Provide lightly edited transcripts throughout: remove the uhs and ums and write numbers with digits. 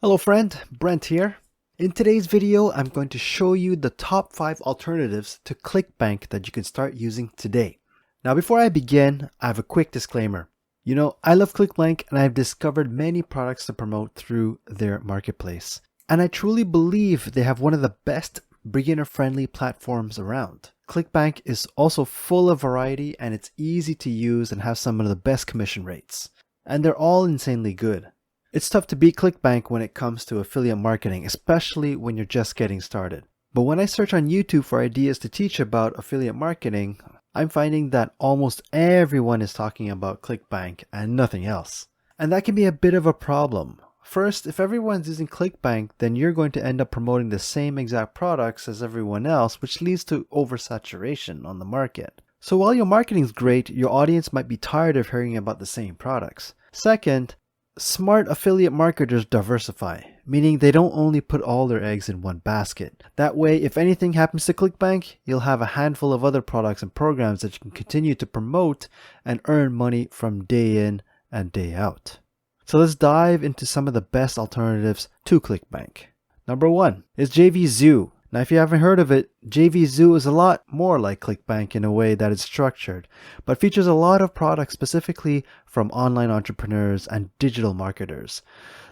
Hello friend, Brent here. In today's video, I'm going to show you the top 5 alternatives to Clickbank that you can start using today. Now before I begin, I have a quick disclaimer. I love Clickbank and I've discovered many products to promote through their marketplace. And I truly believe they have one of the best beginner-friendly platforms around. Clickbank is also full of variety and it's easy to use and has some of the best commission rates. And they're all insanely good. It's tough to beat Clickbank when it comes to affiliate marketing, especially when you're just getting started. But when I search on YouTube for ideas to teach about affiliate marketing, I'm finding that almost everyone is talking about Clickbank and nothing else. And that can be a bit of a problem. First, if everyone's using Clickbank, then you're going to end up promoting the same exact products as everyone else, which leads to oversaturation on the market. So while your marketing's great, your audience might be tired of hearing about the same products. Second, smart affiliate marketers diversify, meaning they don't only put all their eggs in one basket. That way, if anything happens to Clickbank, you'll have a handful of other products and programs that you can continue to promote and earn money from day in and day out. So let's dive into some of the best alternatives to Clickbank. Number 1 is Jvzoo. Now, if you haven't heard of it, Jvzoo is a lot more like Clickbank in a way that it's structured, but features a lot of products specifically from online entrepreneurs and digital marketers.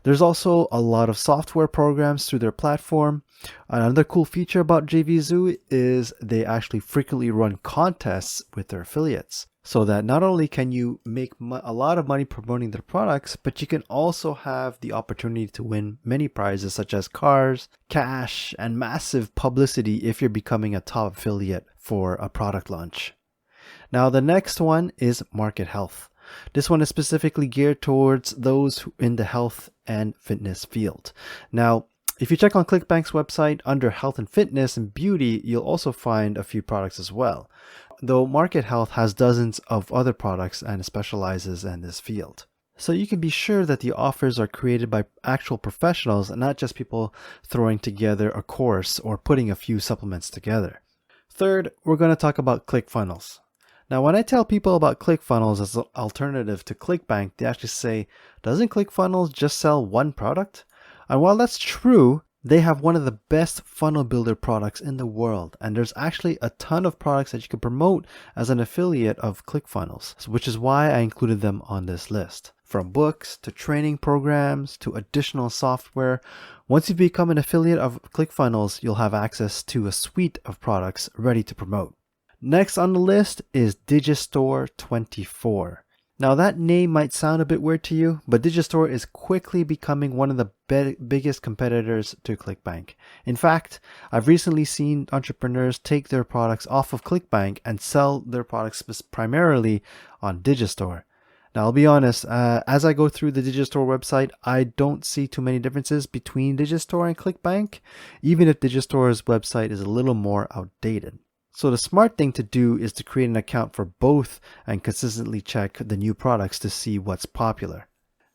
There's also a lot of software programs through their platform. Another cool feature about Jvzoo is they actually frequently run contests with their affiliates, so that not only can you make a lot of money promoting their products, but you can also have the opportunity to win many prizes such as cars, cash, and massive publicity if you're becoming a top affiliate for a product launch. Now the next one is Market Health. This one is specifically geared towards those in the health and fitness field. Now, if you check on Clickbank's website under health and fitness and beauty, you'll also find a few products as well. Though Market Health has dozens of other products and specializes in this field. So you can be sure that the offers are created by actual professionals and not just people throwing together a course or putting a few supplements together. Third, we're going to talk about ClickFunnels. Now, when I tell people about ClickFunnels as an alternative to Clickbank, they actually say, doesn't ClickFunnels just sell one product? And while that's true, they have one of the best funnel builder products in the world, and there's actually a ton of products that you can promote as an affiliate of ClickFunnels, which is why I included them on this list. From books to training programs to additional software, once you become an affiliate of ClickFunnels, you'll have access to a suite of products ready to promote. Next on the list is Digistore 24. Now that name might sound a bit weird to you, but Digistore is quickly becoming one of the biggest competitors to Clickbank. In fact, I've recently seen entrepreneurs take their products off of Clickbank and sell their products primarily on Digistore. Now I'll be honest, as I go through the Digistore website, I don't see too many differences between Digistore and Clickbank, even if Digistore's website is a little more outdated. So the smart thing to do is to create an account for both and consistently check the new products to see what's popular.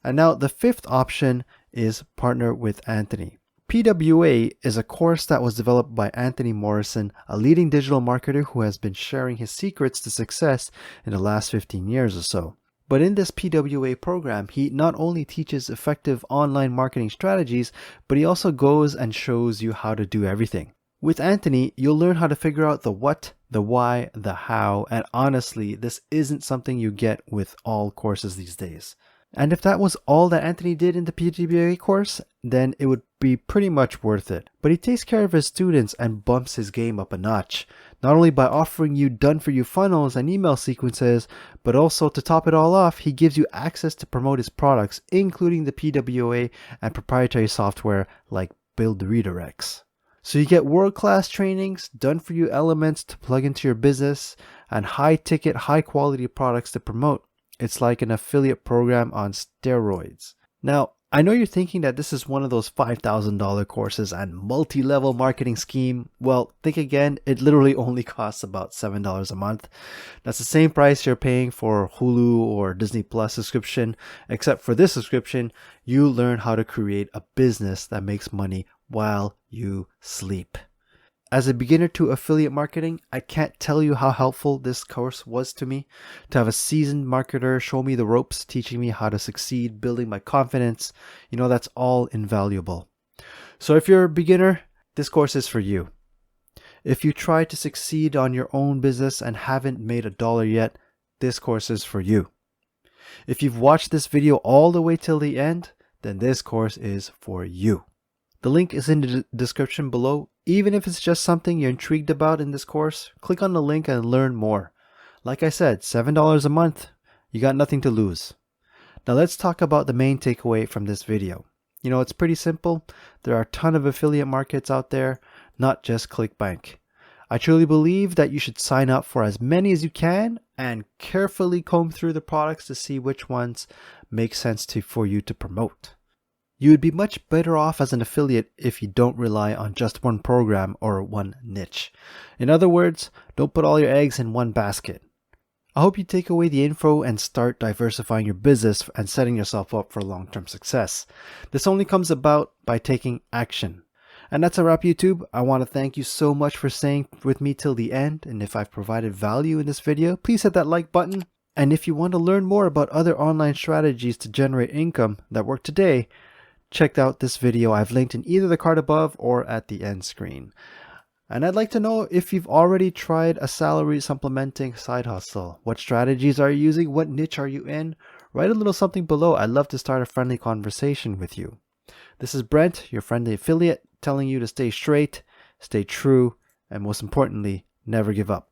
And now the fifth option is partner with Anthony. PWA is a course that was developed by Anthony Morrison, a leading digital marketer who has been sharing his secrets to success in the last 15 years or so. But in this PWA program, he not only teaches effective online marketing strategies, but he also goes and shows you how to do everything. With Anthony, you'll learn how to figure out the what, the why, the how, and honestly, this isn't something you get with all courses these days. And if that was all that Anthony did in the PWA course, then it would be pretty much worth it. But he takes care of his students and bumps his game up a notch, not only by offering you done-for-you funnels and email sequences, but also to top it all off, he gives you access to promote his products, including the PWA and proprietary software like Build Redirects. So you get world-class trainings, done-for-you elements to plug into your business, and high-ticket, high-quality products to promote. It's like an affiliate program on steroids. Now, I know you're thinking that this is one of those $5,000 courses and multi-level marketing scheme. Well, think again, it literally only costs about $7 a month. That's the same price you're paying for Hulu or Disney Plus subscription, except for this subscription, you learn how to create a business that makes money while you sleep. As a beginner to affiliate marketing, I can't tell you how helpful this course was to me. To have a seasoned marketer show me the ropes, teaching me how to succeed, building my confidence, that's all invaluable. So if you're a beginner, this course is for you. If you try to succeed on your own business and haven't made $1 yet, this course is for you. If you've watched this video all the way till the end, then this course is for you. The link is in the description below. Even if it's just something you're intrigued about in this course, click on the link and learn more. Like I said, $7 a month, you got nothing to lose. Now let's talk about the main takeaway from this video. It's pretty simple. There are a ton of affiliate markets out there, not just Clickbank. I truly believe that you should sign up for as many as you can and carefully comb through the products to see which ones make sense for you to promote. You would be much better off as an affiliate if you don't rely on just one program or one niche. In other words, don't put all your eggs in one basket. I hope you take away the info and start diversifying your business and setting yourself up for long-term success. This only comes about by taking action. And that's a wrap, YouTube. I want to thank you so much for staying with me till the end. And if I've provided value in this video, please hit that like button. And if you want to learn more about other online strategies to generate income that work today, check out this video. I've linked in either the card above or at the end screen. And I'd like to know if you've already tried a salary supplementing side hustle. What strategies are you using? What niche are you in? Write a little something below. I'd love to start a friendly conversation with you. This is Brent, your friendly affiliate, telling you to stay straight, stay true, and most importantly, never give up.